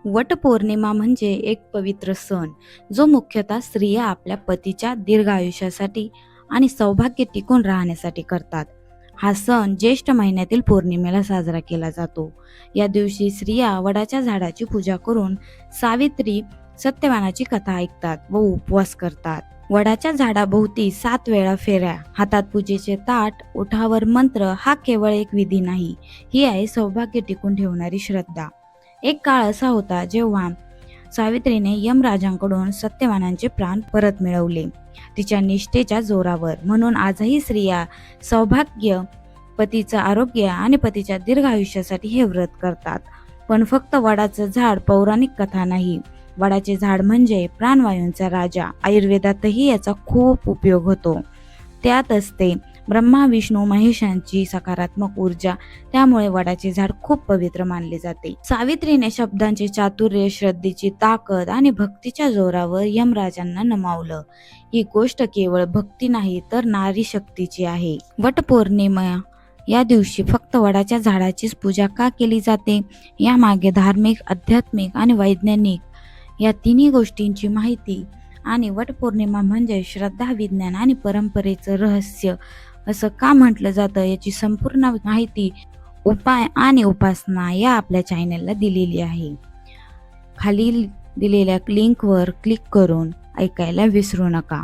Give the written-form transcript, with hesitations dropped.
वटपौर्णिमा म्हणजे एक पवित्र सण जो मुख्यतः स्त्रिया आपल्या पतीच्या दीर्घ आयुष्यासाठी आणि सौभाग्य टिकून राहण्यासाठी करतात. हा सण ज्येष्ठ महिन्यातील पौर्णिमेला साजरा केला जातो. या दिवशी स्त्रिया वडाच्या झाडाची पूजा करून सावित्री सत्यवानाची कथा ऐकतात व उपवास करतात. वडाच्या झाडाभोवती 7 वेळा फेऱ्या, हातात पूजेचे ताट, ओठावर मंत्र हा केवळ एक विधी नाही, ही आहे सौभाग्य टिकून ठेवणारी श्रद्धा. एक काळ असा होता जेव्हा सावित्रीने यमराजांकडून सत्यवानांचे प्राण परत मिळवले, तिच्या निष्ठेच्या जोरावर. म्हणून आजही स्त्रिया सौभाग्य, पतीचं आरोग्य आणि पतीच्या दीर्घ आयुष्यासाठी हे व्रत करतात. पण फक्त वडाचं झाड पौराणिक कथा नाही, वडाचे झाड म्हणजे प्राणवायूंचा राजा. आयुर्वेदातही याचा खूप उपयोग होतो. त्यात असते ब्रह्मा विष्णू महेशांची सकारात्मक ऊर्जा, त्यामुळे वडाचे झाड खूप पवित्र मानले जाते. सावित्रीने शब्दांचे चातुर्य, श्रद्धेची ताकद आणि भक्तीच्या जोरावर यमराजांना नमावलं. ही गोष्ट केवळ भक्ती नाही तर नारी शक्तीची आहे. वटपौर्णिमा या दिवशी फक्त वडाच्या झाडाचीच पूजा का केली जाते, यामागे धार्मिक, आध्यात्मिक आणि वैज्ञानिक या तिन्ही गोष्टींची माहिती आणि वटपौर्णिमा म्हणजे श्रद्धा, विज्ञान आणि परंपरेचं रहस्य असं का म्हटलं जातं याची संपूर्ण माहिती, उपाय आणि उपासना या आपल्या चॅनलला दिलेली आहे. खाली दिलेल्या लिंकवर क्लिक करून ऐकायला विसरू नका.